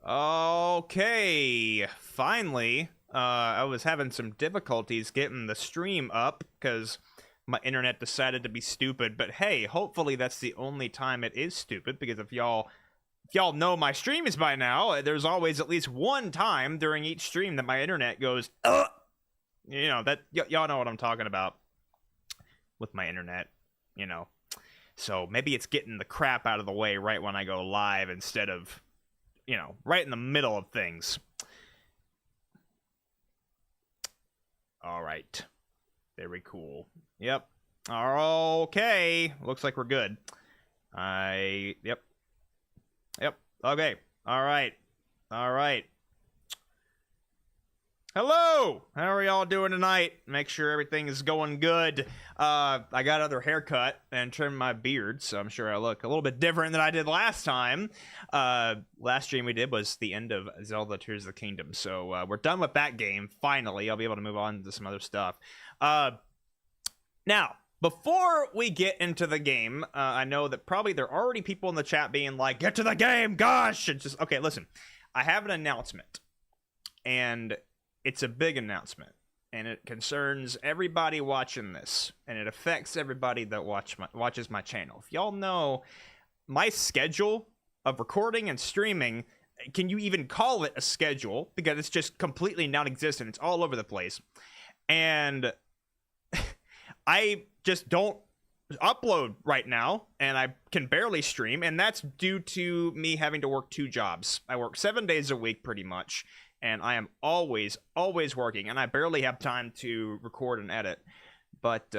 Okay, finally. I was having some difficulties getting the stream up because my internet decided to be stupid. But hey, hopefully that's the only time it is stupid, because if y'all know my streams by now, there's always at least one time during each stream that my internet goes, you know, that y'all know what I'm talking about with my internet, you know. So maybe it's getting the crap out of the way right when I go live instead of, you know, right in the middle of things. All right. Very cool. Yep. Okay. Looks like we're good. Yep. Okay. All right. Hello! How are y'all doing tonight? Make sure everything is going good. I got another haircut and trimmed my beard, so I'm sure I look a little bit different than I did last time. Last stream we did was the end of Zelda Tears of the Kingdom, so we're done with that game, finally. I'll be able to move on to some other stuff. Now, before we get into the game, I know that probably there are already people in the chat being like, get to the game, gosh! It's just, okay, listen. I have an announcement, and it's a big announcement, and it concerns everybody watching this, and it affects everybody that watches my channel. If y'all know my schedule of recording and streaming, can you even call it a schedule? Because it's just completely non-existent. It's all over the place. And I just don't upload right now, and I can barely stream, and that's due to me having to work 2 jobs. I work 7 days a week pretty much, and I am always working, and I barely have time to record and edit. But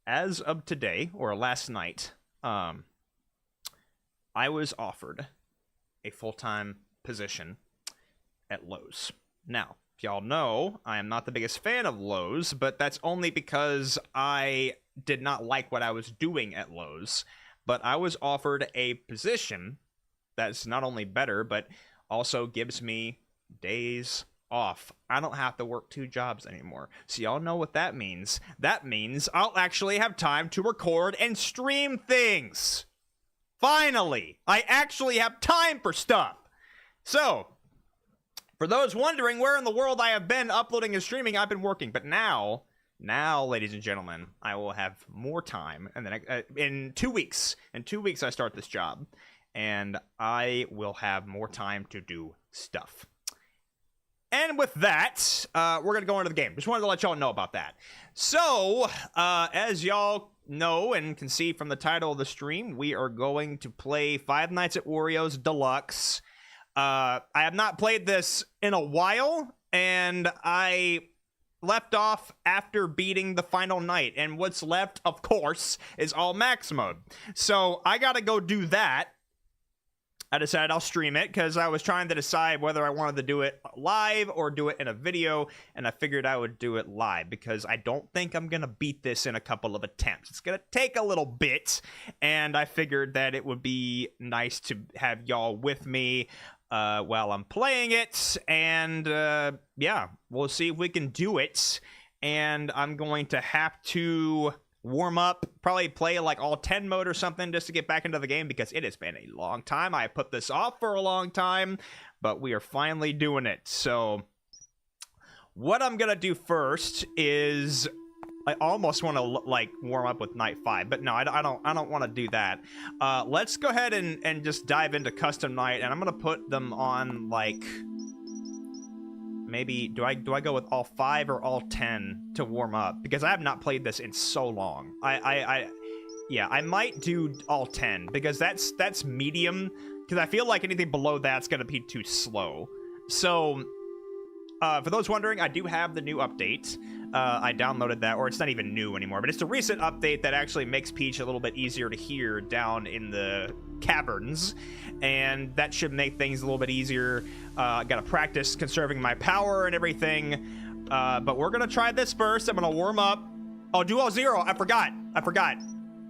as of today, or last night, I was offered a full-time position at Lowe's. Now, if y'all know, I am not the biggest fan of Lowe's, but that's only because I did not like what I was doing at Lowe's. But I was offered a position that's not only better, but also gives me days off. I don't have to work 2 jobs anymore. So y'all know what that means. That means I'll actually have time to record and stream things. Finally, I actually have time for stuff. So, for those wondering where in the world I have been uploading and streaming, I've been working. But now, ladies and gentlemen, I will have more time. And then in 2 weeks, I start this job, and I will have more time to do stuff. And with that, we're going to go into the game. Just wanted to let y'all know about that. So, as y'all know and can see from the title of the stream, we are going to play Five Nights at Wario's Deluxe. I have not played this in a while, and I left off after beating the final night. And what's left, of course, is all max mode. So, I gotta go do that. I decided I'll stream it because I was trying to decide whether I wanted to do it live or do it in a video, and I figured I would do it live because I don't think I'm going to beat this in a couple of attempts. It's going to take a little bit, and I figured that it would be nice to have y'all with me while I'm playing it, and yeah, we'll see if we can do it, and I'm going to have to warm up, probably play like all 10 mode or something just to get back into the game because it has been a long time. I put this off for a long time, but we are finally doing it. So what I'm gonna do first is I almost want to like warm up with night 5, but no, I don't want to do that. Let's go ahead and just dive into custom night, and I'm gonna put them on like maybe, do I go with all 5 or all 10 to warm up? Because I have not played this in so long. Yeah, I might do all 10 because that's medium. Because I feel like anything below that's gonna be too slow. So, for those wondering, I do have the new update. I downloaded that, or it's not even new anymore, but it's a recent update that actually makes Peach a little bit easier to hear down in the caverns, and that should make things a little bit easier. I gotta practice conserving my power and everything, but we're gonna try this first. I'm gonna warm up. Oh, do all 0. I forgot.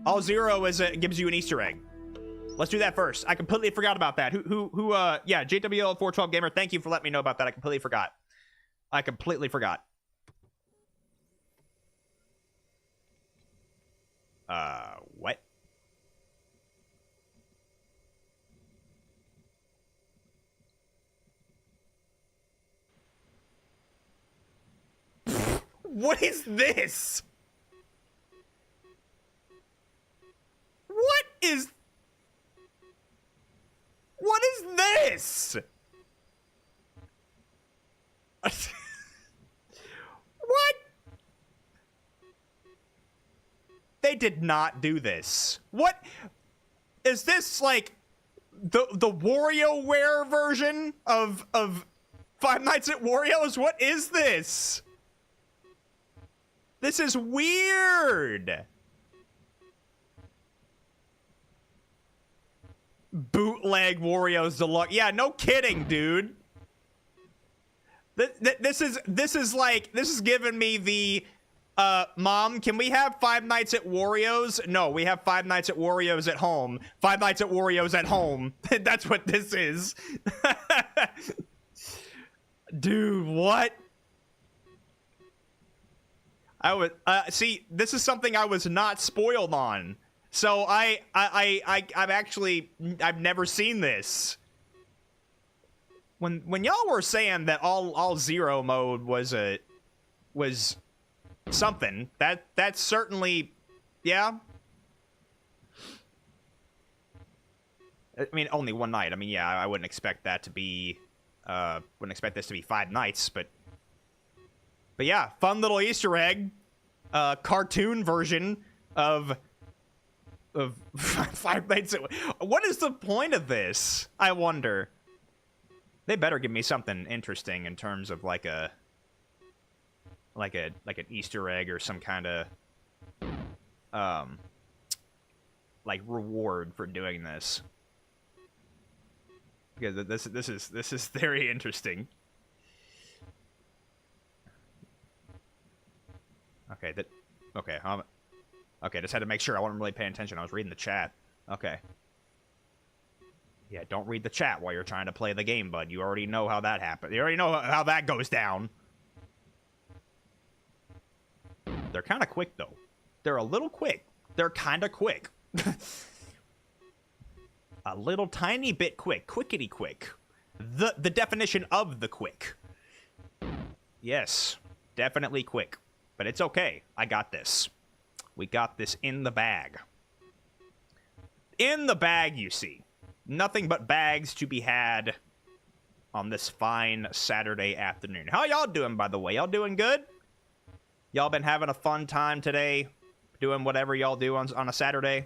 All 0 is gives you an Easter egg. Let's do that first. I completely forgot about that. Yeah, JWL412 Gamer, thank you for letting me know about that. I completely forgot. What? What is this? What is this? What? They did not do this. What? Is this like the WarioWare version of Five Nights at Wario's? What is this? This is weird. Bootleg Wario's Deluxe. Yeah, no kidding, dude. This is giving me the Mom, can we have Five Nights at Wario's? No, we have Five Nights at Wario's at home. Five Nights at Wario's at home. That's what this is. Dude, what? I would see, this is something I was not spoiled on. So I've never seen this. When y'all were saying that all zero mode was something, that's certainly, yeah. I mean, only one night. I mean, yeah, I wouldn't expect that to be, wouldn't expect this to be 5 nights, but yeah, fun little Easter egg, cartoon version of Five Nights at. What is the point of this? I wonder. They better give me something interesting in terms of like an Easter egg or some kind of like reward for doing this. Because this is very interesting. Okay, okay, just had to make sure I wasn't really paying attention. I was reading the chat. Okay. Yeah, don't read the chat while you're trying to play the game, bud. You already know how that happens. You already know how that goes down. They're kind of quick, though. They're a little quick. They're kind of quick. A little tiny bit quick. Quickity quick. The definition of the quick. Yes, definitely quick. But it's okay. I got this. We got this in the bag. In the bag, you see. Nothing but bags to be had on this fine Saturday afternoon. How y'all doing, by the way? Y'all doing good? Y'all been having a fun time today? Doing whatever y'all do on a Saturday?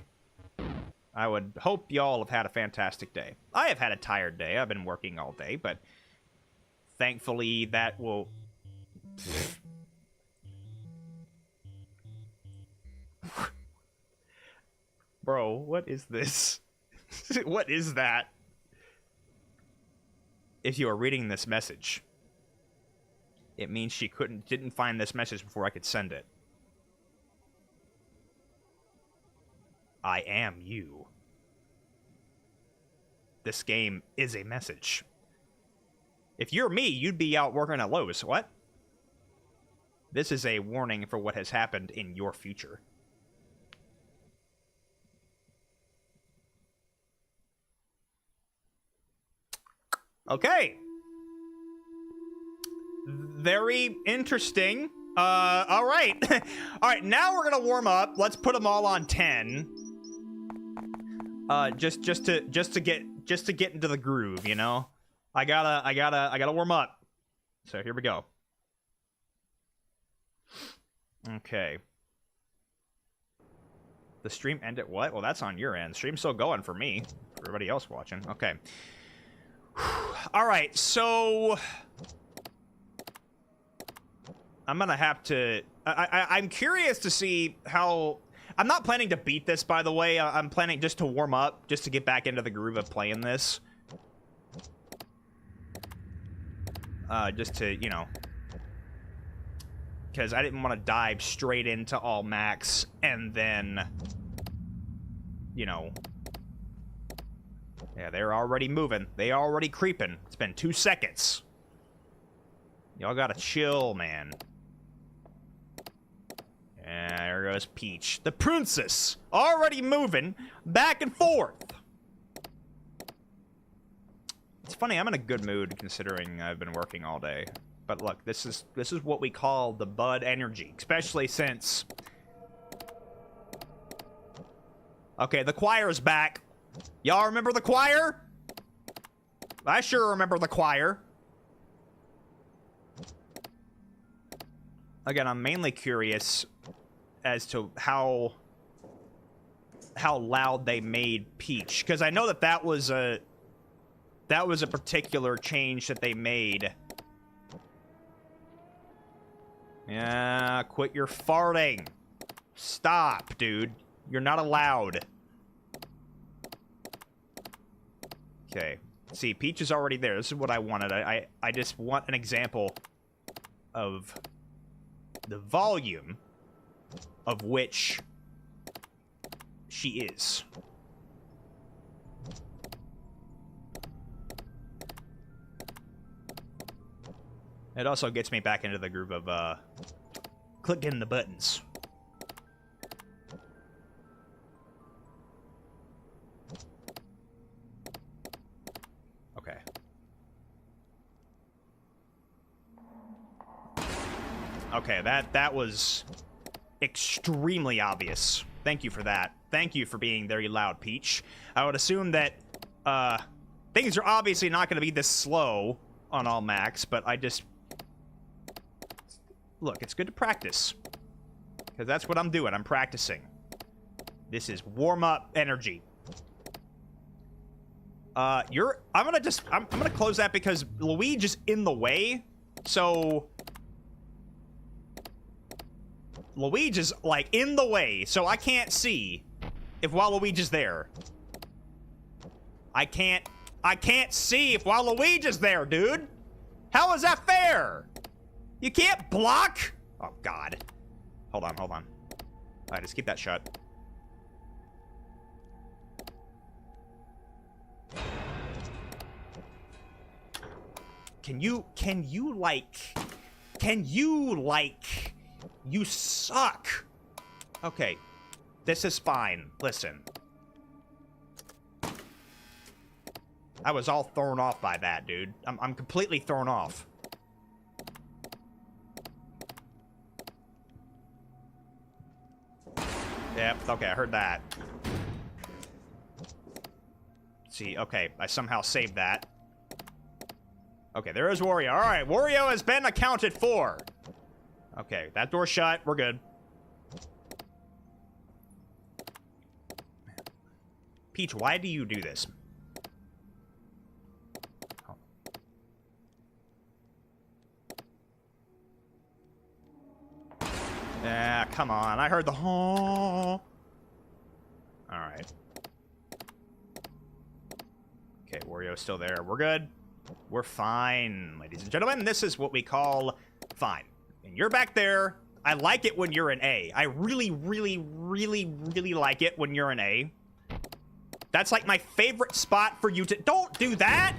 I would hope y'all have had a fantastic day. I have had a tired day. I've been working all day, but thankfully that will... Bro, what is this? What is that? If you are reading this message, it means she didn't find this message before I could send it. I am you. This game is a message. If you're me, you'd be out working at Lowe's. What? This is a warning for what has happened in your future. Okay. Very interesting. All right. All right, now we're gonna warm up. Let's put them all on 10. Just to get into the groove, you know? I gotta warm up. So here we go. Okay. The stream ended what? Well, that's on your end. Stream's still going for me. For everybody else watching. Okay. All right, so I'm gonna have to. I'm curious to see how. I'm not planning to beat this, by the way. I'm planning just to warm up, just to get back into the groove of playing this. Just to, you know, because I didn't want to dive straight into all max and then, you know. Yeah, they're already moving. They already creeping. It's been 2 seconds. Y'all gotta chill, man. And there goes Peach. The princess! Already moving back and forth. It's funny, I'm in a good mood considering I've been working all day. But look, this is what we call the Bud energy, especially since... Okay, the choir's back. Y'all remember the choir? I sure remember the choir. Again, I'm mainly curious as to how loud they made Peach, because I know that was a particular change that they made. Yeah, quit your farting. Stop, dude. You're not allowed. Okay. See, Peach is already there. This is what I wanted. I just want an example of the volume of which she is. It also gets me back into the groove of clicking the buttons. Okay. Okay, that was extremely obvious. Thank you for that. Thank you for being very loud, Peach. I would assume that things are obviously not going to be this slow on all max, but I just... Look, it's good to practice. Because that's what I'm doing. I'm practicing. This is warm-up energy. I'm gonna close that because Luigi's in the way. So... Luigi's, like, in the way. So I can't see if Waluigi's there. I can't see if Waluigi's there, dude. How is that fair? You can't block? Oh, God. Hold on. All right, just keep that shut. You suck. Okay. This is fine. Listen. I was all thrown off by that, dude. I'm completely thrown off. Yep, okay, I heard that. See, okay, I somehow saved that. Okay, there is Wario. Alright, Wario has been accounted for. Okay, that door's shut. We're good. Peach, why do you do this? Oh. Yeah, come on. I heard the honk. Alright. Okay, Wario's still there. We're good. We're fine, ladies and gentlemen. This is what we call fine. And you're back there. I like it when you're an A. I really, really, really, really like it when you're an A. That's like my favorite spot for you to... Don't do that!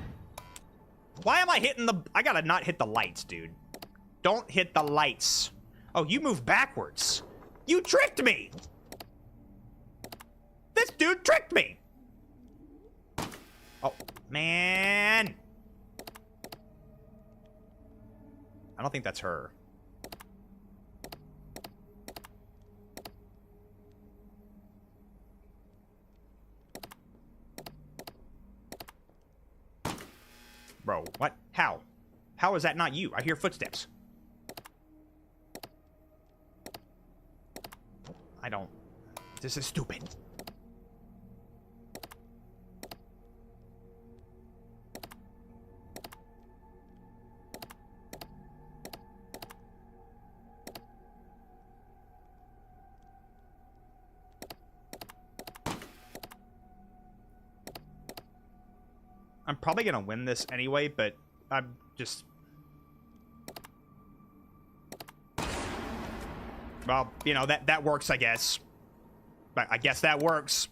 Why am I hitting the... I gotta not hit the lights, dude. Don't hit the lights. Oh, you move backwards. You tricked me! This dude tricked me! Oh, man! I don't think that's her. Bro, what? How? How is that not you? I hear footsteps. I don't... This is stupid. I'm probably gonna win this anyway, but I'm just... Well, you know, that works, I guess. I guess that works.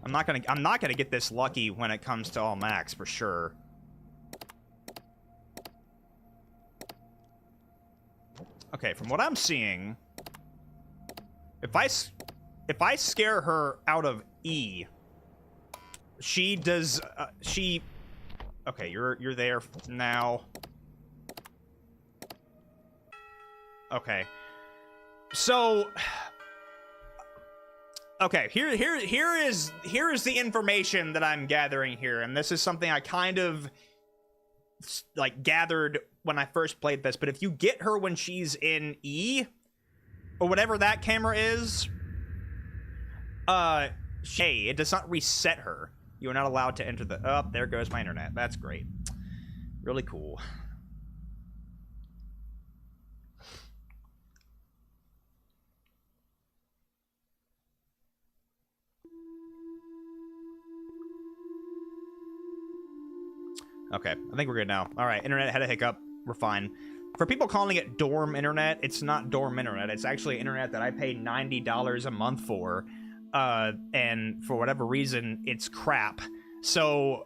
I'm not gonna get this lucky when it comes to all max for sure. Okay, from what I'm seeing, if I scare her out of E, she does, she... Okay, you're there now. Okay. So... Okay, here is the information that I'm gathering here, and this is something I kind of like gathered when I first played this. But if you get her when she's in E or whatever that camera is, it does not reset her. You are not allowed to enter the. Oh, there goes my internet. That's great. Really cool. Okay, I think we're good now. All right, internet had a hiccup. We're fine. For people calling it dorm internet, it's not dorm internet. It's actually internet that I pay $90 a month for. And for whatever reason, it's crap. So,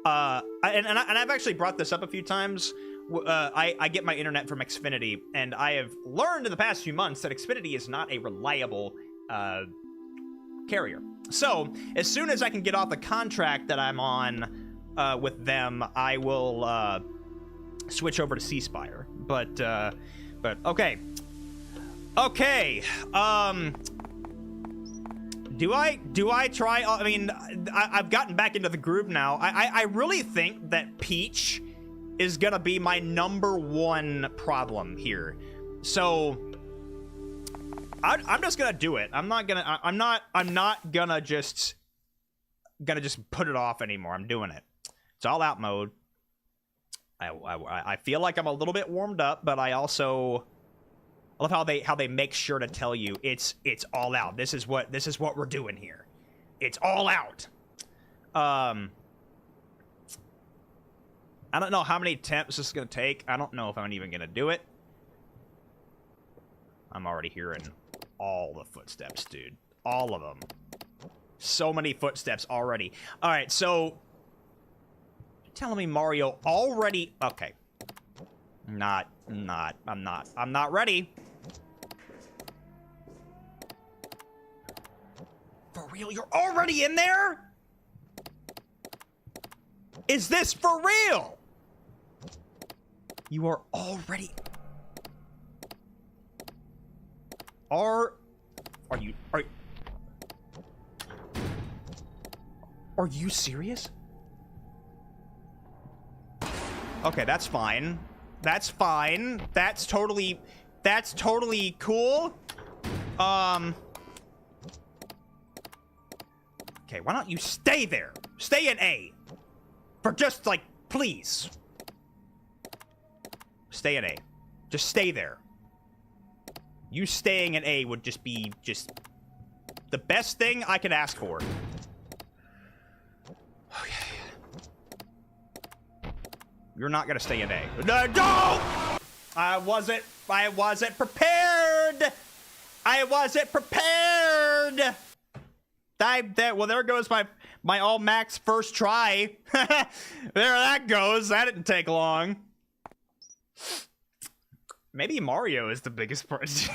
and I've actually brought this up a few times. I get my internet from Xfinity, and I have learned in the past few months that Xfinity is not a reliable carrier. So, as soon as I can get off the contract that I'm on with them, I will switch over to C-Spire. But okay. Okay. Do I try? I mean, I've gotten back into the groove now. I really think that Peach is gonna be my #1 problem here. So I'm just gonna do it. I'm not gonna just put it off anymore. I'm doing it. It's all out mode. I feel like I'm a little bit warmed up, but I also love how they make sure to tell you it's all out. This is what we're doing here. It's all out. I don't know how many attempts this is gonna take. I don't know if I'm even gonna do it. I'm already hearing all the footsteps, dude. All of them. So many footsteps already. All right, so you're telling me Mario already? Okay. I'm not ready. For real? You're already in there? Is this for real? You are already... Are you serious? Okay, that's fine. That's fine. That's totally cool. Okay, why don't you stay there? Stay in A. For just, like, please. Stay in A. Just stay there. You staying in A would just be the best thing I could ask for. Okay. You're not gonna stay in A. No! I wasn't prepared! I wasn't prepared! Well, there goes my all max first try. There that goes. That didn't take long. Maybe Mario is the biggest person.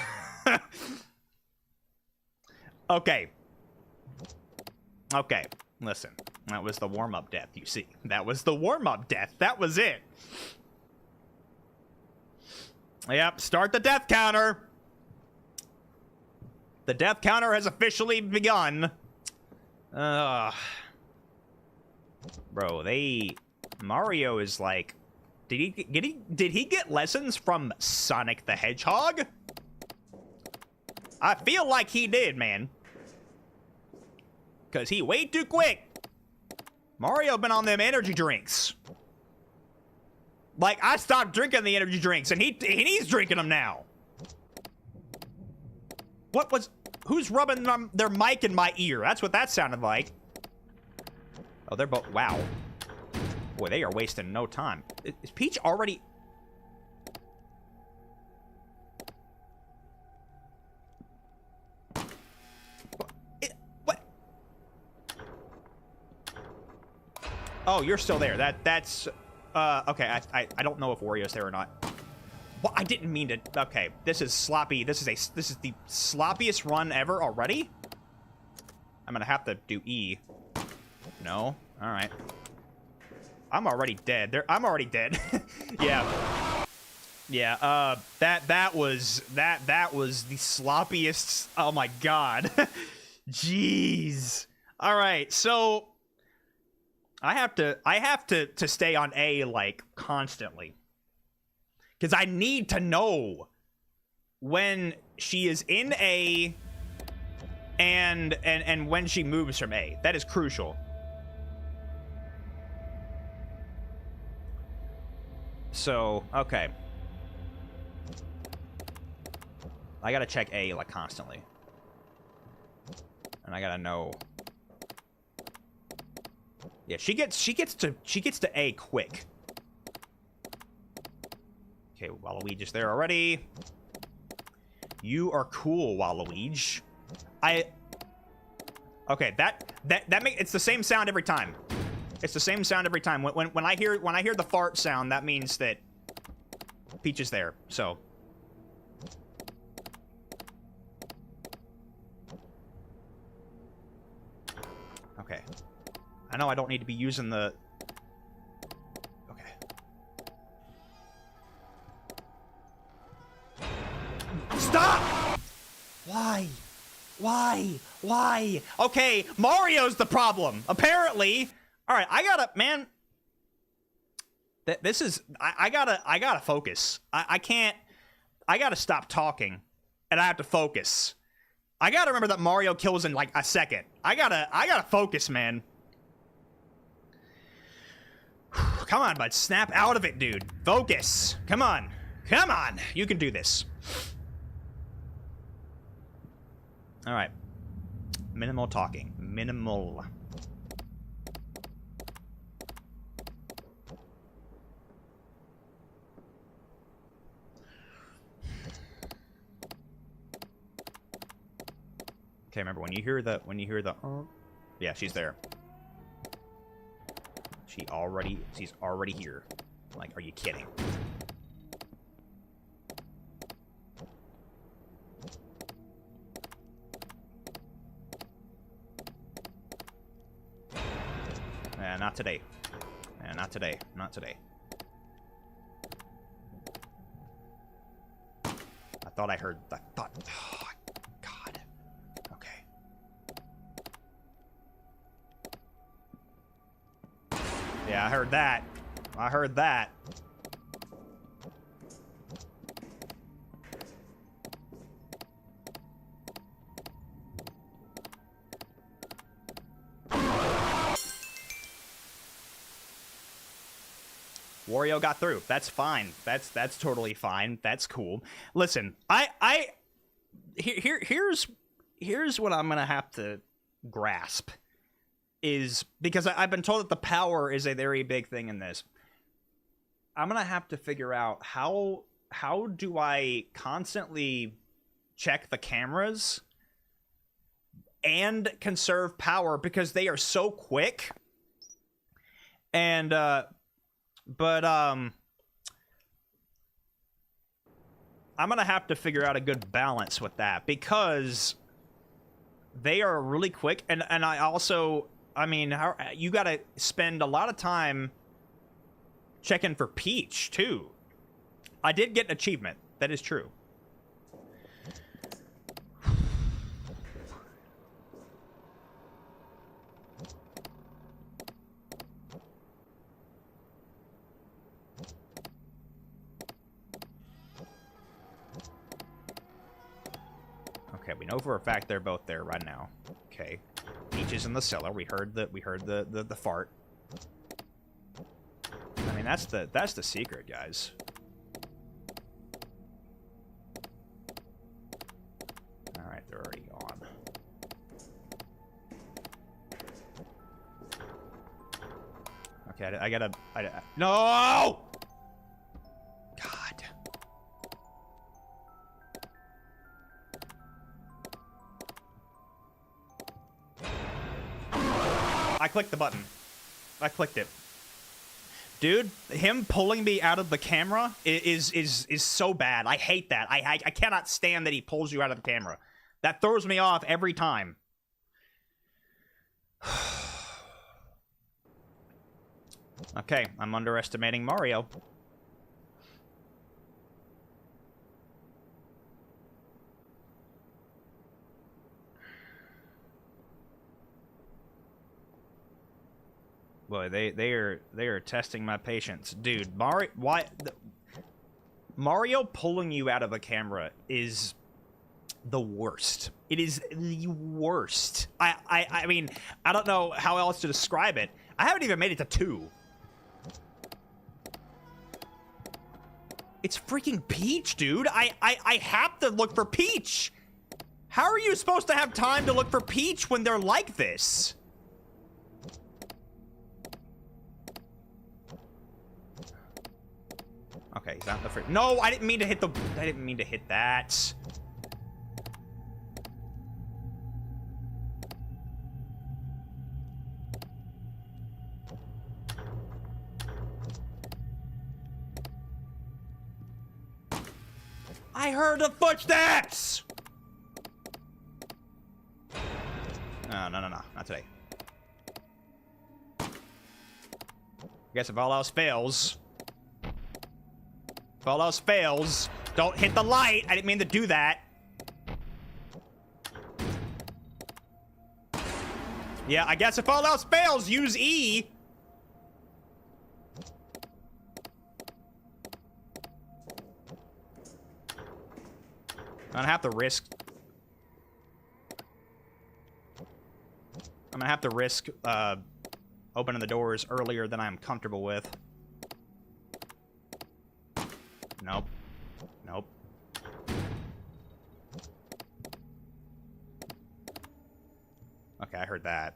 Okay. Okay. Listen. That was the warm-up death, you see. That was the warm-up death. That was it. Yep. Start the death counter. The death counter has officially begun. Bro, Mario is like... Did he get lessons from Sonic the Hedgehog? I feel like he did, man. Cause he way too quick. Mario been on them energy drinks. Like, I stopped drinking the energy drinks, and he's drinking them now. Who's rubbing their mic in my ear? That's what that sounded like. Oh, they're both, wow. Boy, they are wasting no time. Is Peach already... What? Oh, you're still there. That's... okay, I don't know if Wario's there or not. Well, I didn't mean to... Okay, this is sloppy. This is the sloppiest run ever already? I'm gonna have to do E. No? Alright. I'm already dead. I'm already dead. Yeah. Yeah, that was the sloppiest. Oh my god. Jeez. Alright, so I have to stay on A like constantly. Because I need to know when she is in A and when she moves from A. That is crucial. So, okay. I gotta check A like constantly. And I gotta know. Yeah, she gets to A quick. Okay, Waluigi's there already. You are cool, Waluigi. Okay, that make it's the same sound every time. It's the same sound every time. When I hear the fart sound, that means that Peach is there. So. Okay. I know I don't need to be using the. Okay. Stop! Why? Why? Okay, Mario's the problem, apparently. All right, I gotta, man. This is, I gotta focus. I can't, I gotta stop talking, and I have to focus. I gotta remember that Mario kills in like a second. I gotta focus, man. Come on, bud, snap out of it, dude. Focus. Come on, you can do this. All right. Minimal talking. Minimal. Okay, remember when you hear the yeah, she's there. She's already here. Like, are you kidding? Not today. Not today. Not today. I thought. Oh, God. Okay. Yeah, I heard that. Wario got through. That's fine. That's totally fine. That's cool. Listen, here's what I'm gonna have to grasp is because I've been told that the power is a very big thing in this. I'm gonna have to figure out how do I constantly check the cameras and conserve power because they are so quick. And but I'm gonna have to figure out a good balance with that because they are really quick, and I also, I mean, you gotta spend a lot of time checking for Peach too. I did get an achievement, that is true. Okay, we know for a fact they're both there right now. Okay, Peach is in the cellar. We heard the fart. I mean, that's the secret, guys. All right, they're already gone. Okay, I gotta. No! God. I clicked the button. I clicked it. Dude, him pulling me out of the camera is so bad. I hate that. I cannot stand that he pulls you out of the camera. That throws me off every time. Okay, I'm underestimating Mario. Boy, they are testing my patience, dude. Mario pulling you out of the camera is the worst. It is the worst. I mean, I don't know how else to describe it. I haven't even made it to 2. It's freaking Peach, dude. I have to look for Peach. How are you supposed to have time to look for Peach when they're like this? Okay, he's not the first. No, I didn't mean to hit the. I didn't mean to hit that. I heard the footsteps! No, not today. I guess if all else fails... If all else fails, don't hit the light! I didn't mean to do that. Yeah, I guess if all else fails, use E! I'm gonna have to risk... I'm gonna have to risk, opening the doors earlier than I'm comfortable with. Nope. Nope. Okay, I heard that.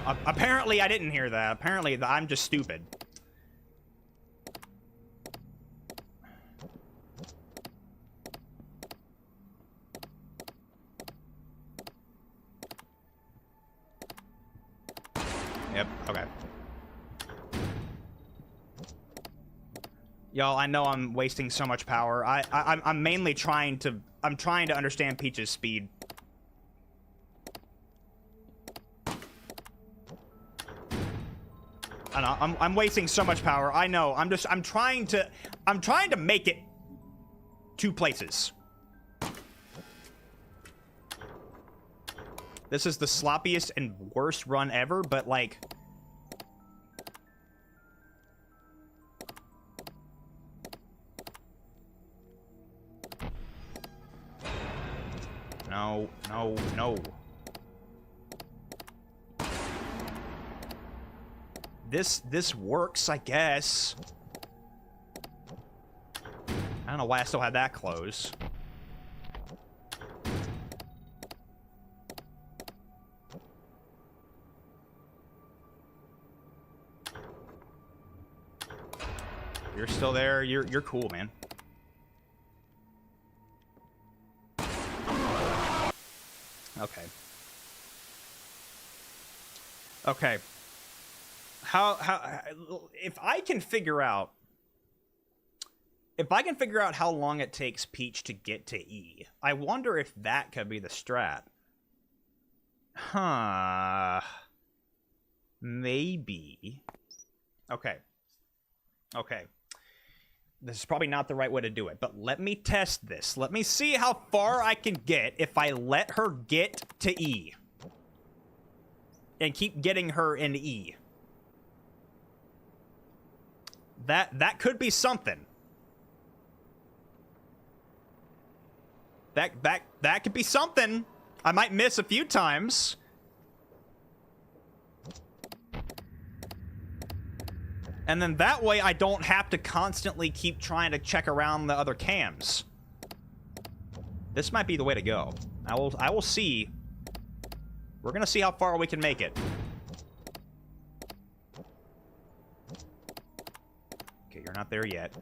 Apparently I didn't hear that. Apparently I'm just stupid. Yep, okay. Y'all, I know I'm wasting so much power. I'm mainly trying to... I'm trying to understand Peach's speed. I know, I'm wasting so much power. I know. I'm trying to make it 2 places. This is the sloppiest and worst run ever, but like... No, no, no. This works, I guess. I don't know why I still had that closed. You're still there. You're cool, man. Okay. Okay. How if I can figure out how long it takes Peach to get to E, I wonder if that could be the strat. Huh. Maybe. Okay. Okay. This is probably not the right way to do it, but let me test this. Let me see how far I can get if I let her get to E. And keep getting her in E. That could be something. That could be something. I might miss a few times. And then that way I don't have to constantly keep trying to check around the other cams. This might be the way to go. I will see. We're gonna see how far we can make it. Okay, you're not there yet.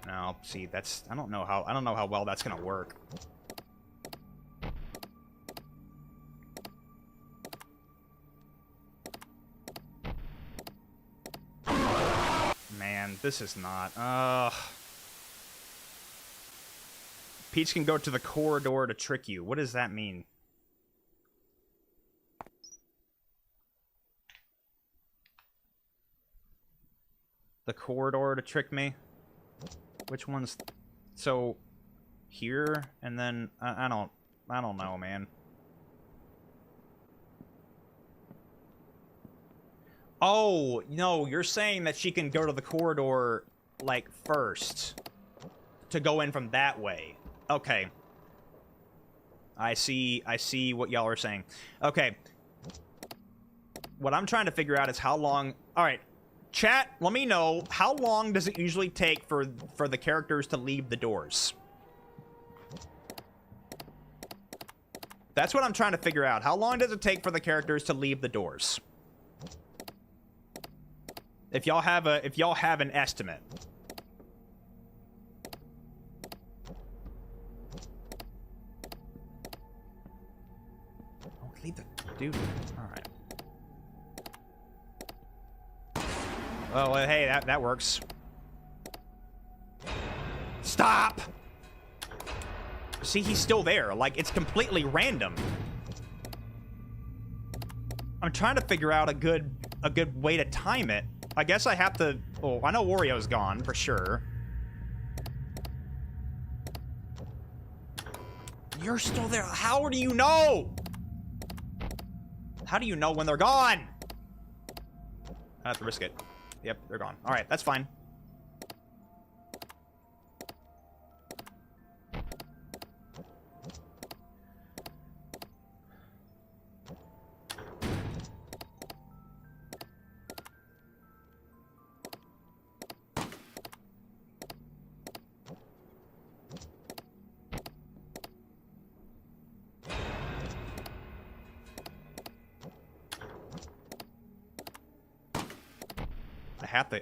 No, see, that's I don't know how well that's gonna work. man. This is not... Peach can go to the corridor to trick you. What does that mean? The corridor to trick me? Which one's... So, here, and then... I don't know, man. Oh, no, you're saying that she can go to the corridor, like, first. To go in from that way. Okay. I see what y'all are saying. Okay. What I'm trying to figure out is how long... Alright. Chat, let me know, how long does it usually take for the characters to leave the doors? That's what I'm trying to figure out. How long does it take for the characters to leave the doors? If y'all have an estimate. Oh, leave the dude. All right. Oh, well, hey, that works. Stop! See, he's still there. Like, it's completely random. I'm trying to figure out a good way to time it. I guess I have to... Oh, I know Wario's gone, for sure. You're still there. How do you know? How do you know when they're gone? I have to risk it. Yep, they're gone. All right, that's fine.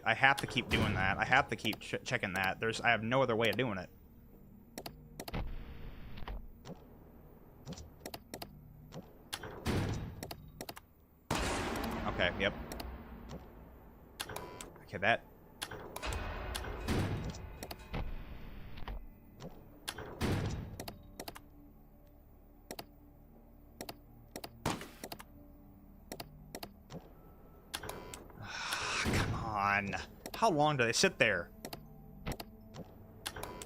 I have to keep doing that. I have to keep checking that. I have no other way of doing it. Okay, yep. Okay, that... How long do they sit there?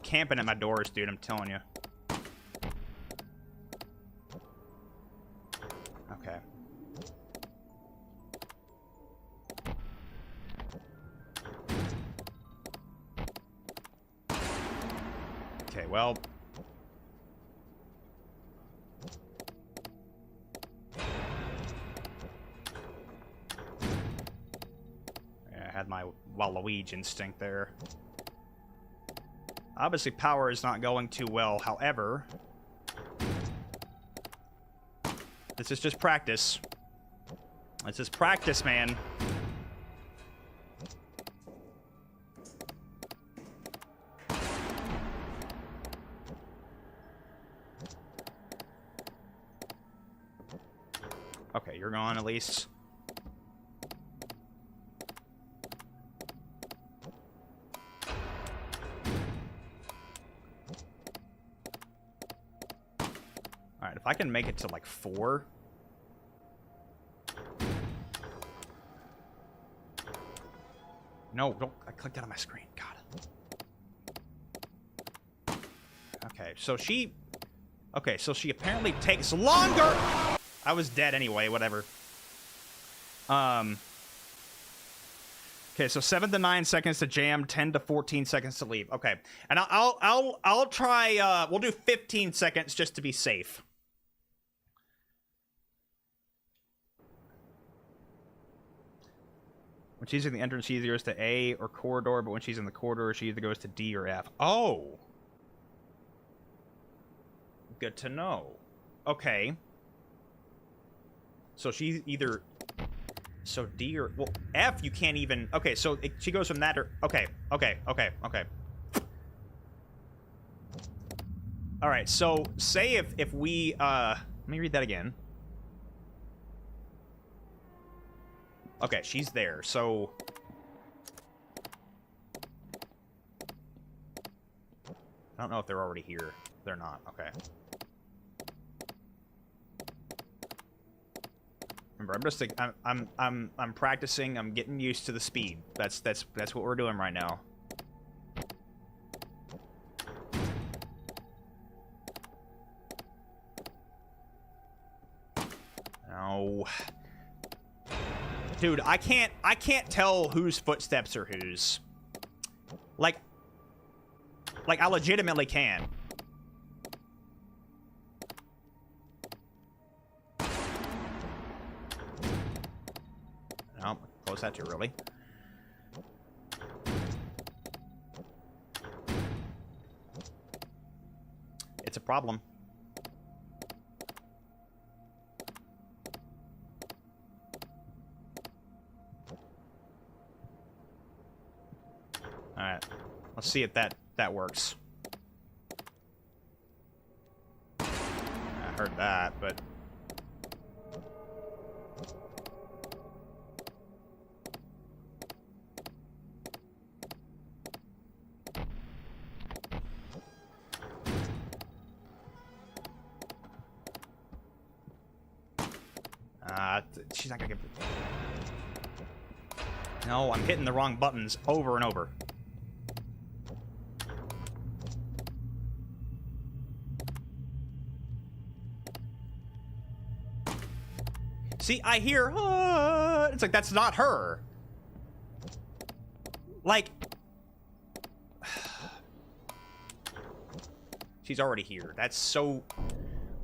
Camping at my doors, dude, I'm telling you. Okay. Okay, well... my Waluigi instinct there. Obviously, power is not going too well. However, this is just practice. This is practice, man. Okay, you're gone at least. If I can make it to, like, 4... No, don't... I clicked out of my screen. God. Okay, so she... Okay, so she apparently takes longer! I was dead anyway, whatever. Okay, so 7 to 9 seconds to jam, 10 to 14 seconds to leave. Okay, and I'll try, we'll do 15 seconds just to be safe. When she's in the entrance, she either goes to A or corridor, but when she's in the corridor, she either goes to D or F. Oh! Good to know. Okay. So she's either... So D or... Well, F you can't even... Okay, so she goes from that or... Okay. Alright, so say if we... Let me read that again. Okay, she's there, so... I don't know if they're already here. They're not. Okay. Remember, I'm just like, I'm practicing. I'm getting used to the speed. That's what we're doing right now. No. Dude, I can't tell whose footsteps are whose. Like I legitimately can. No, close that too early. It's a problem. Alright. Let's see if that works. I heard that, but... she's not gonna get... No, I'm hitting the wrong buttons over and over. See, I hear, it's like, that's not her. Like, she's already here. That's so,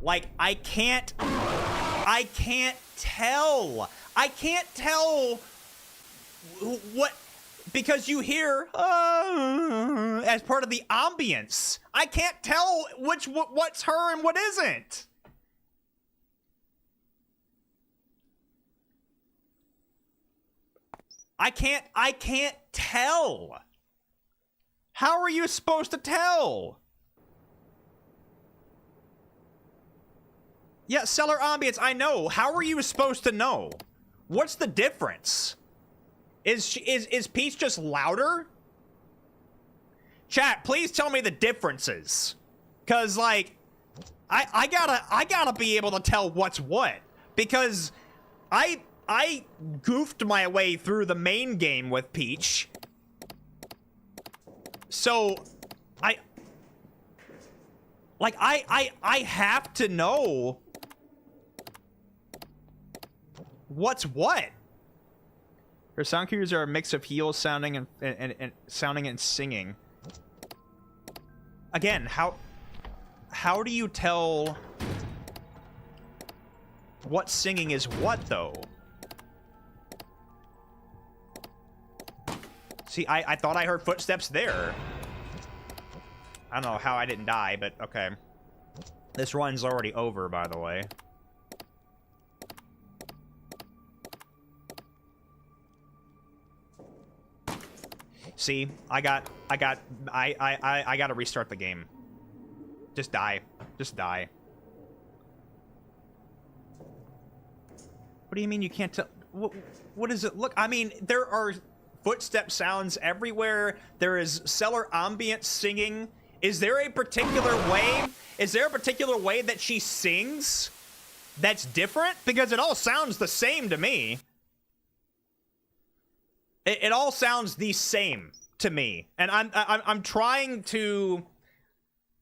like, I can't tell. I can't tell what, because you hear, as part of the ambience. I can't tell what's her and what isn't. I can't tell. How are you supposed to tell? Yeah, cellar ambience, I know. How are you supposed to know? What's the difference? Is Peach just louder? Chat, please tell me the differences. Cause like, I gotta be able to tell what's what. Because I goofed my way through the main game with Peach. So, I have to know what's what. Her sound cues are a mix of heels sounding and sounding and singing. Again, how do you tell what singing is what though? See, I thought I heard footsteps there. I don't know how I didn't die, but okay. This run's already over, by the way. See, I gotta restart the game. Just die. Just die. What do you mean you can't tell? What does it look? I mean, there are footstep sounds everywhere. There is cellar ambience singing. Is there a particular way? Is there a particular way that she sings that's different? Because it all sounds the same to me. It all sounds the same to me, and I'm trying to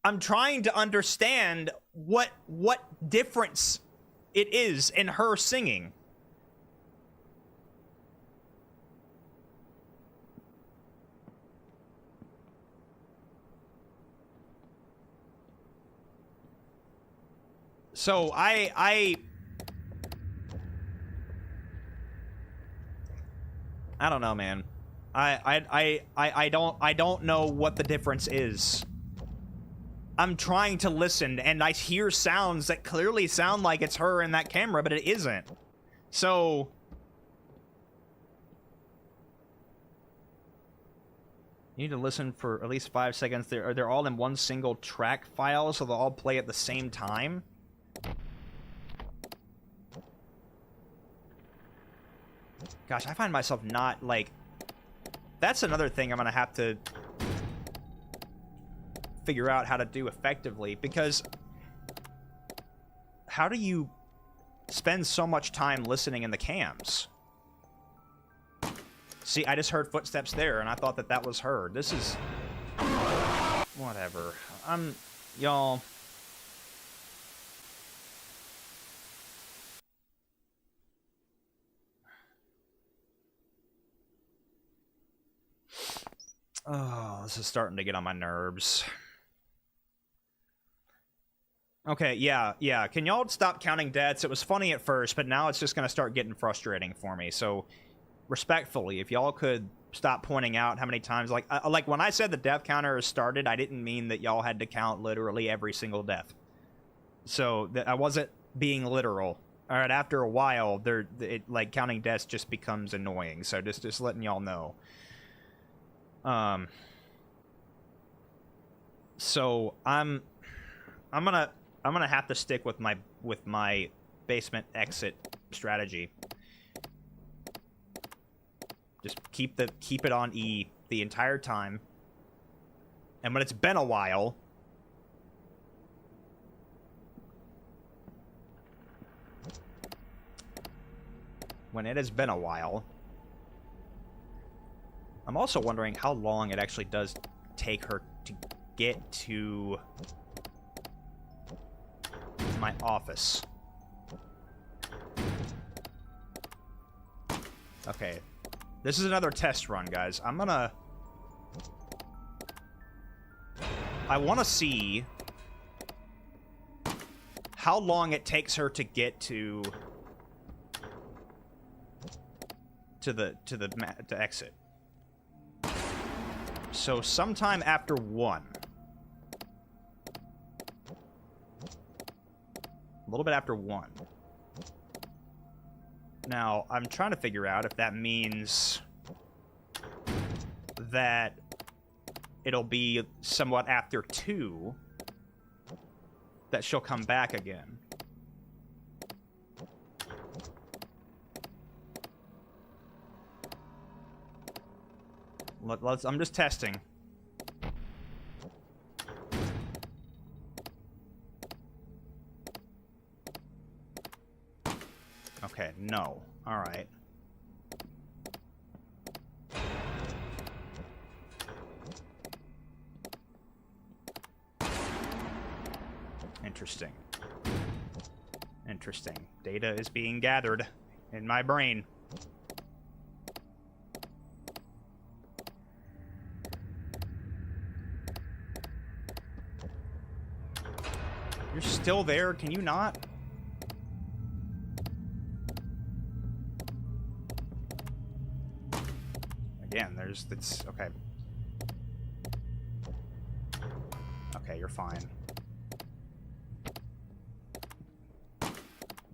understand what difference it is in her singing. So I don't know, man. I don't know what the difference is. I'm trying to listen, and I hear sounds that clearly sound like it's her in that camera, but it isn't. So you need to listen for at least 5 seconds. They're all in one single track file, so they'll all play at the same time. Gosh, I find myself not, like... That's another thing I'm gonna have to figure out how to do effectively, because how do you spend so much time listening in the cams? See, I just heard footsteps there, and I thought that that was her. This is... whatever. Y'all... Oh, this is starting to get on my nerves. Okay, yeah. Can y'all stop counting deaths? It was funny at first, but now it's just gonna start getting frustrating for me. So, respectfully, if y'all could stop pointing out how many times, like when I said the death counter has started, I didn't mean that y'all had to count literally every single death. So, I wasn't being literal. All right, after a while, like counting deaths just becomes annoying. So just letting y'all know. So I'm gonna have to stick with my basement exit strategy. Just keep it on E the entire time. And when it's been a while, I'm also wondering how long it actually does take her to get to my office. Okay. This is another test run, guys. I want to see how long it takes her to get to exit. So sometime after 1. A little bit after 1. Now, I'm trying to figure out if that means that it'll be somewhat after 2 that she'll come back again. I'm just testing. Okay, no. Alright. Interesting. Interesting. Data is being gathered in my brain. You're still there? Can you not? Again, it's okay. Okay, you're fine.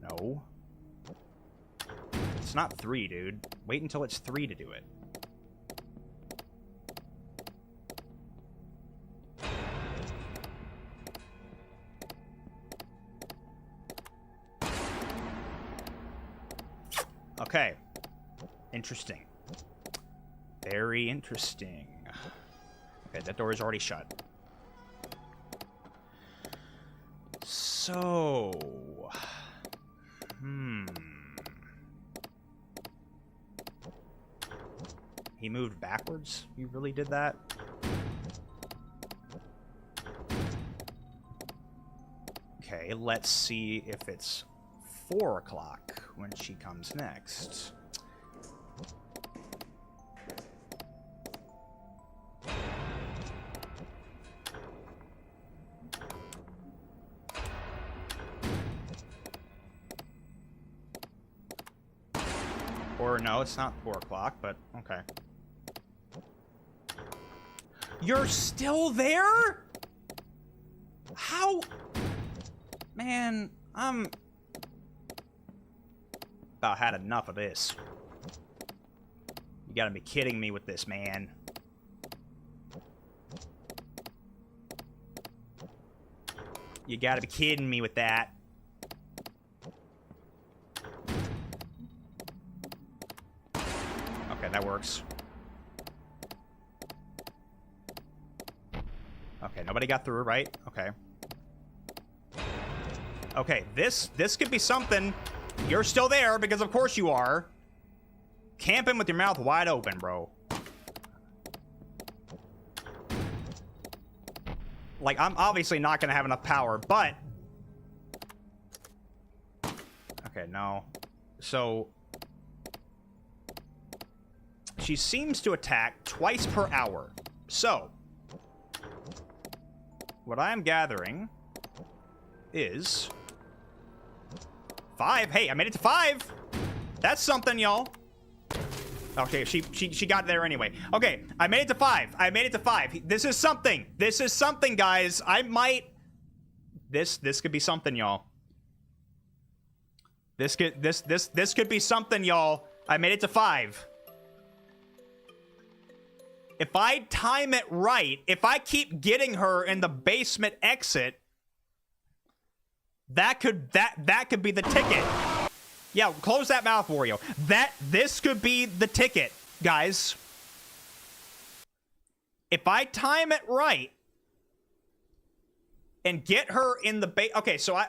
No. It's not 3, dude. Wait until it's 3 to do it. Okay. Interesting. Very interesting. Okay, that door is already shut. So... He moved backwards? You really did that? Okay, let's see if it's 4 o'clock when she comes next. Or no, it's not 4 o'clock, but okay. You're still there? How? Man, I'm about had enough of this. You gotta be kidding me with this, man. You gotta be kidding me with that. Okay, that works. Okay, nobody got through, right? Okay. Okay, this could be something. You're still there, because of course you are. Camping with your mouth wide open, bro. Like, I'm obviously not gonna have enough power, but... Okay, no. So... She seems to attack twice per hour. So... What I am gathering... is... 5. Hey, I made it to 5! That's something, y'all. Okay, she got there anyway. Okay, I made it to 5. I made it to 5. This is something. This is something, guys. I might... This could be something, y'all. This could be something, y'all. I made it to 5. If I time it right, if I keep getting her in the basement exit, that could be the ticket. Yeah, close that mouth, Wario. This could be the ticket, guys. If I time it right and get her in the okay, so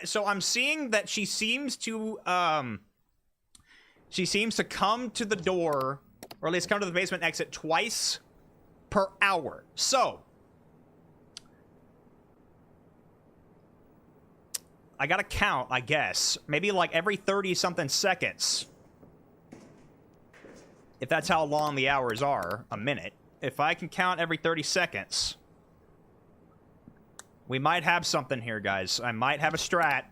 so I'm seeing that she seems to come to the door, or at least come to the basement exit twice per hour. So I gotta count, I guess. Maybe like every 30-something seconds. If that's how long the hours are, a minute. If I can count every 30 seconds, we might have something here, guys. I might have a strat.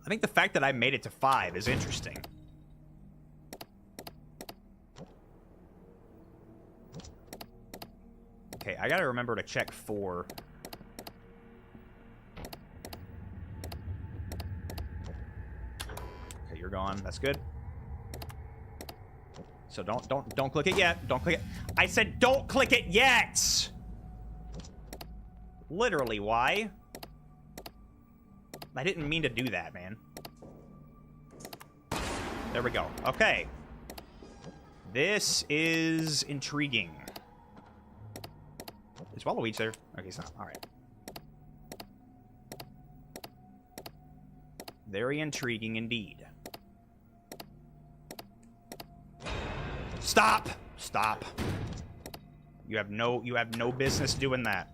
I think the fact that I made it to 5 is interesting. Okay, I gotta remember to check 4. Okay, you're gone. That's good. So don't click it yet. Don't click it. I said don't click it yet! Literally, why? I didn't mean to do that, man. There we go. Okay. This is intriguing. Is Waluigi there? Okay, it's not. Alright. Very intriguing indeed. Stop! Stop. You have no business doing that.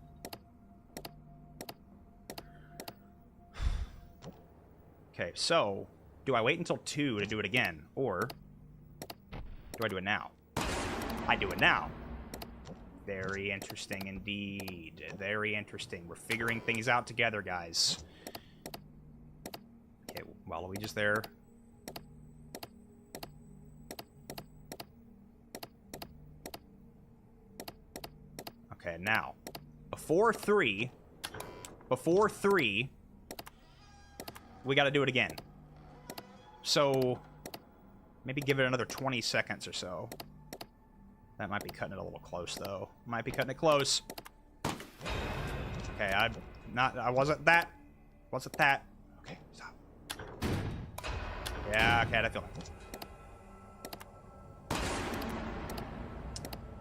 Okay, so do I wait until 2 to do it again? Or do I do it now? I do it now. Very interesting indeed. Very interesting. We're figuring things out together, guys. Okay, Waluigi's there. Okay, now, before 3, we gotta do it again. So, maybe give it another 20 seconds or so. That might be cutting it a little close, though. Might be cutting it close. Okay, I wasn't that. Wasn't that. Okay, stop. Yeah, okay, I feel it.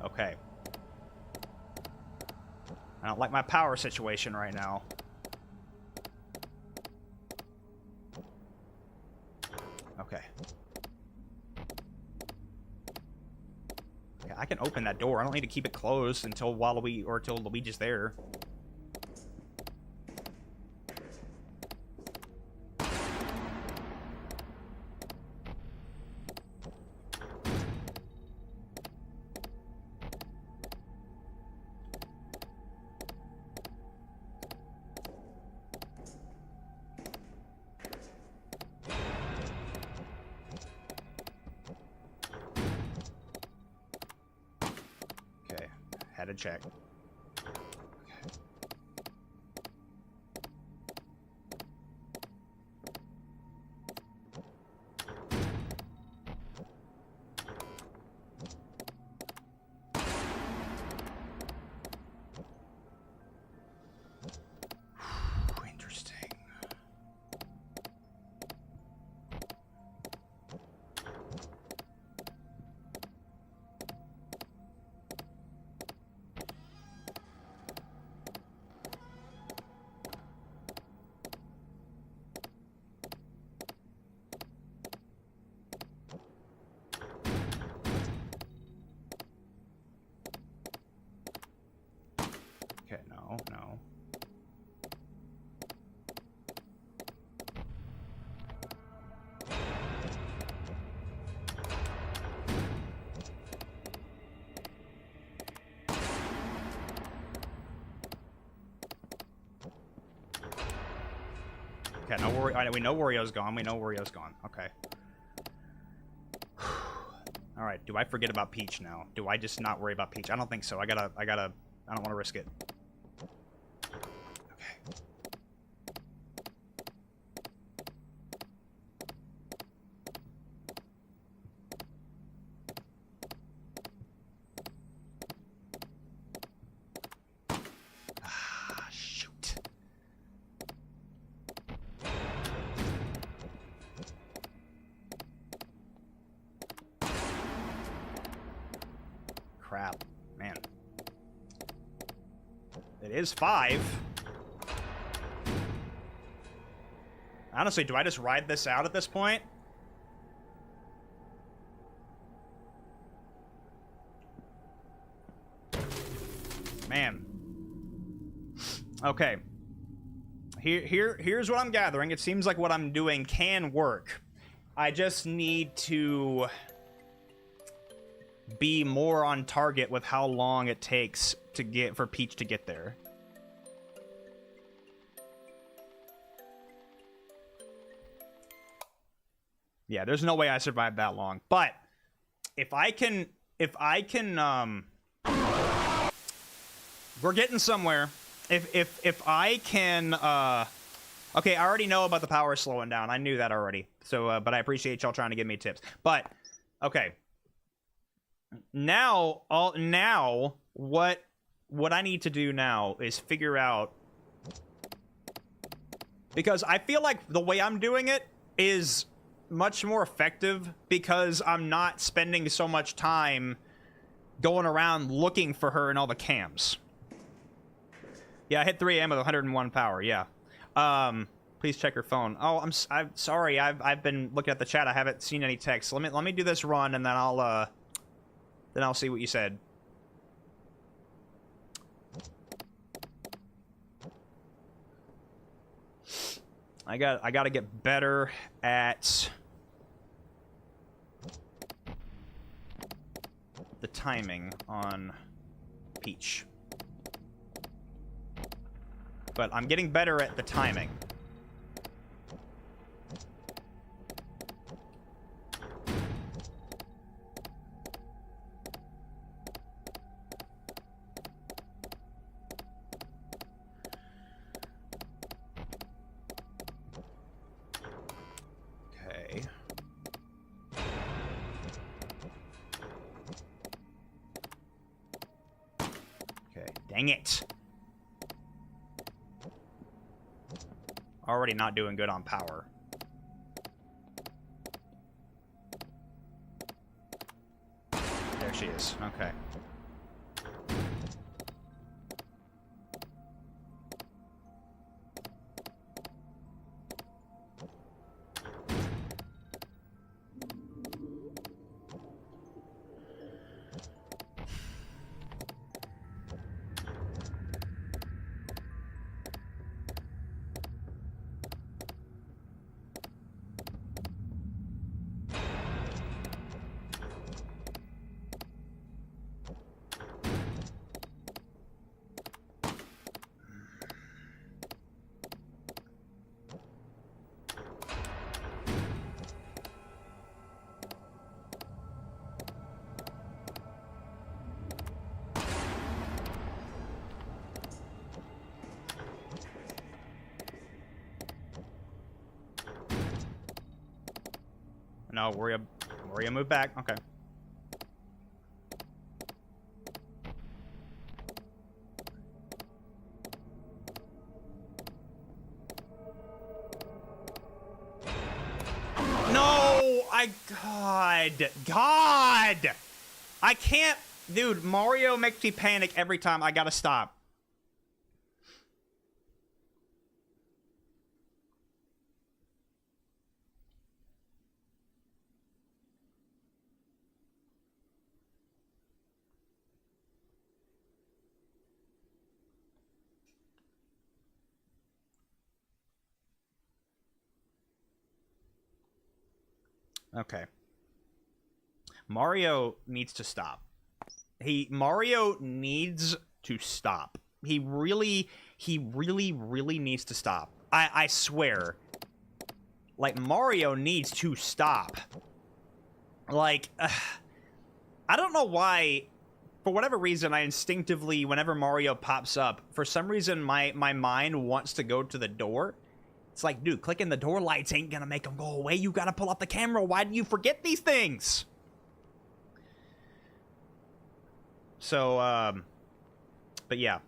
Okay. I don't like my power situation right now. Okay. Okay, I can open that door. I don't need to keep it closed until until Luigi's there. Had to check. Interesting. No, no. Okay, no worry. We know Wario's gone. We know Wario's gone. Okay. All right. Do I forget about Peach now? Do I just not worry about Peach? I don't think so. I don't want to risk it. Okay. Ah, shoot. Crap, man. It is 5. Honestly, do I just ride this out at this point? Man. Okay. Here's what I'm gathering. It seems like what I'm doing can work. I just need to be more on target with how long it takes to for Peach to get there. Yeah, there's no way I survived that long. But if I can we're getting somewhere. If I can okay, I already know about the power slowing down. I knew that already. So but I appreciate y'all trying to give me tips. But okay. Now what I need to do now is figure out, because I feel like the way I'm doing it is much more effective because I'm not spending so much time going around looking for her in all the cams. Yeah, I hit 3 AM with 101 power. Yeah. Please check your phone. Oh, I'm sorry. I've been looking at the chat. I haven't seen any texts. Let me do this run and then I'll see what you said. I gotta get better at the timing on Peach. But I'm getting better at the timing. Dang it. Already not doing good on power. There she is. Okay. No, Wario move back. Okay. No! God! I can't... Dude, Mario makes me panic every time. I gotta stop. Okay. Mario needs to stop. Mario needs to stop. He really needs to stop. I swear. Like, Mario needs to stop. Like, I don't know why, for whatever reason, I instinctively, whenever Mario pops up, for some reason, my mind wants to go to the door. It's like, dude, clicking the door lights ain't gonna make them go away. You gotta pull up the camera. Why do you forget these things? So, but yeah.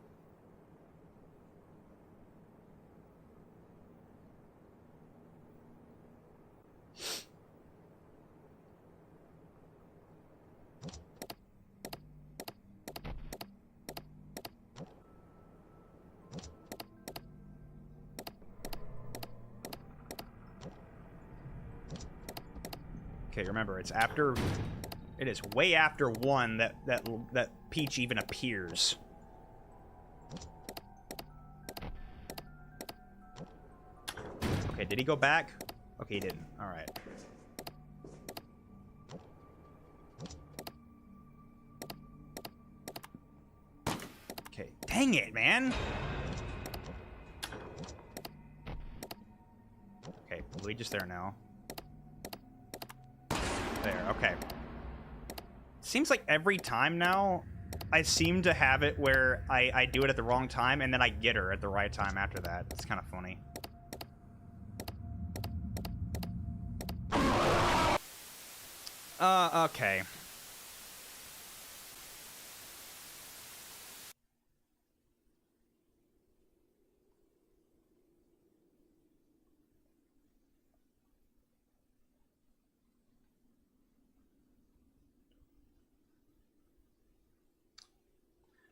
Okay, remember, it's after... It is way after 1 that Peach even appears. Okay, did he go back? Okay, he didn't. Alright. Okay, dang it, man! Okay, Luigi's there now. There, okay. Seems like every time now, I seem to have it where I do it at the wrong time, and then I get her at the right time after that. It's kind of funny. Okay.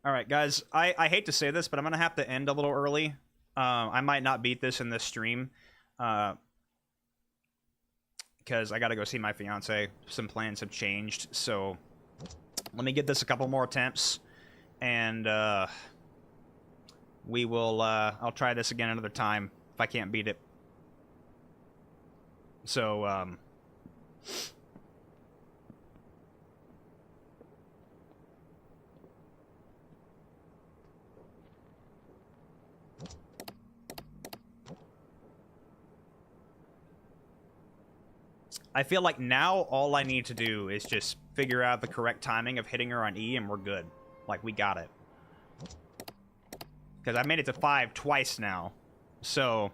All right, guys, I hate to say this, but I'm going to have to end a little early. I might not beat this in this stream because I got to go see my fiance. Some plans have changed, so let me get this a couple more attempts, and we will, I'll try this again another time if I can't beat it. So, I feel like now all I need to do is just figure out the correct timing of hitting her on E and we're good. Like, we got it. Because I made it to 5 twice now. So...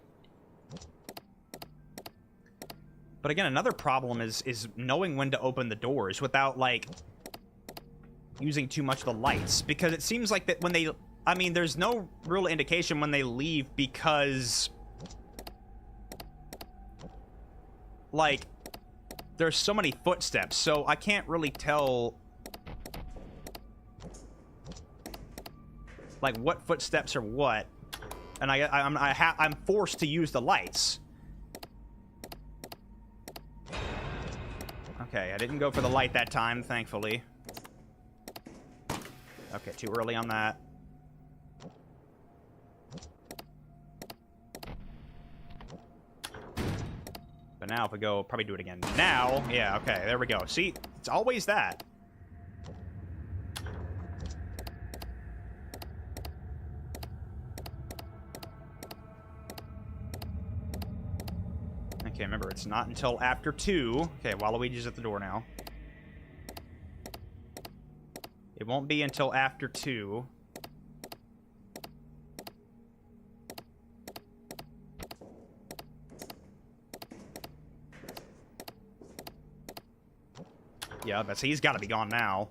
But again, another problem is knowing when to open the doors without, like, using too much of the lights. Because it seems like that when they... I mean, there's no real indication when they leave because... Like... There's so many footsteps, so I can't really tell, like, what footsteps are what, and I'm forced to use the lights. Okay, I didn't go for the light that time, thankfully. Okay, too early on that. But now if we go, probably do it again. Now, yeah, okay, there we go. See, it's always that. Okay, remember, it's not until after 2. Okay, Waluigi's at the door now. It won't be until after 2. Yeah, but see, he's got to be gone now.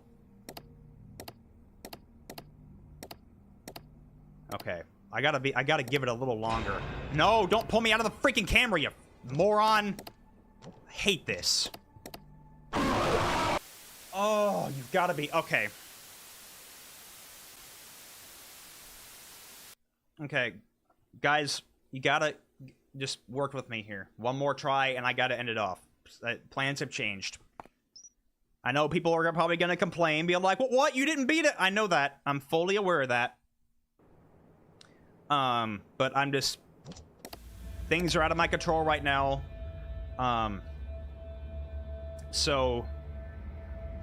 Okay, I gotta give it a little longer. No, don't pull me out of the freaking camera, you moron! I hate this. Oh, you've got to be okay. Okay, guys, you gotta just work with me here. One more try, and I gotta end it off. Plans have changed. I know people are probably going to complain, be like, what? You didn't beat it? I know that. I'm fully aware of that. But I'm just... Things are out of my control right now. So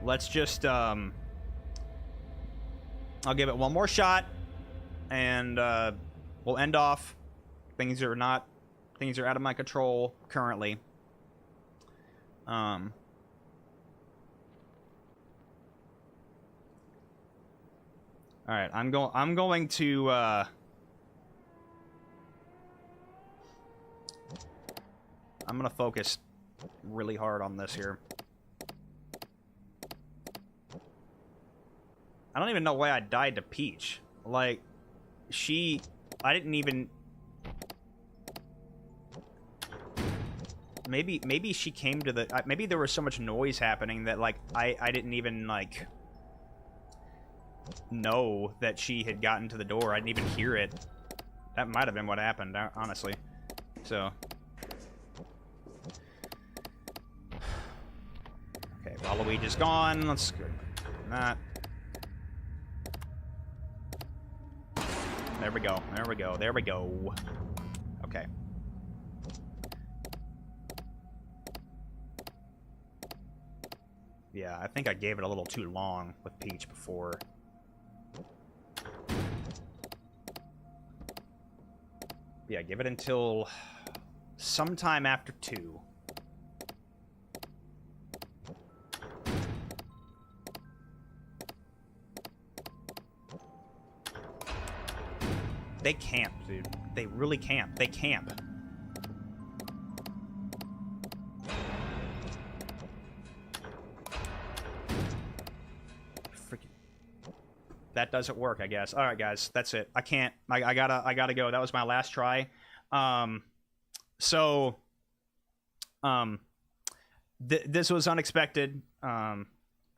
let's just I'll give it one more shot, and we'll end off. Things are out of my control currently. All right, I'm going to I'm gonna focus really hard on this here. I don't even know why I died to Peach. Like, I didn't even... Maybe she came to the... Maybe there was so much noise happening that, like, I didn't even, like, know that she had gotten to the door. I didn't even hear it. That might have been what happened, honestly. So... Okay, Waluigi's gone. Let's go. That. There we go. There we go. There we go. Okay. Yeah, I think I gave it a little too long with Peach before. Yeah, give it until sometime after 2. They camp, dude. They really camp. They camp. Freaking. That doesn't work, I guess. All right, guys. That's it. I can't. I gotta go. That was my last try. This was unexpected. I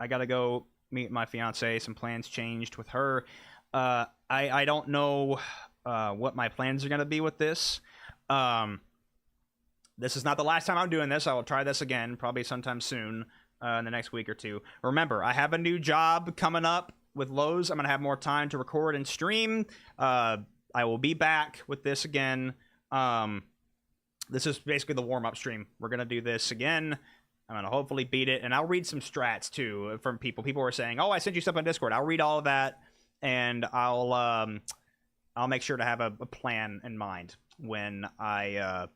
gotta go meet my fiance. Some plans changed with her. I don't know what my plans are going to be with this. This is not the last time I'm doing this. I will try this again, probably sometime soon, in the next week or 2. Remember, I have a new job coming up with Lowe's. I'm going to have more time to record and stream. I will be back with this again. This is basically the warm-up stream. We're going to do this again. I'm going to hopefully beat it, and I'll read some strats, too, from people. People were saying, oh, I sent you stuff on Discord. I'll read all of that, and I'll make sure to have a plan in mind when I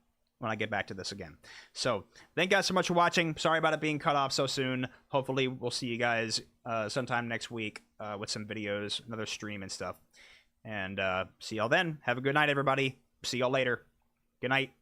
get back to this again. So, thank you guys so much for watching. Sorry about it being cut off so soon. Hopefully, we'll see you guys sometime next week with some videos, another stream and stuff. And see y'all then. Have a good night, everybody. See y'all later. Good night.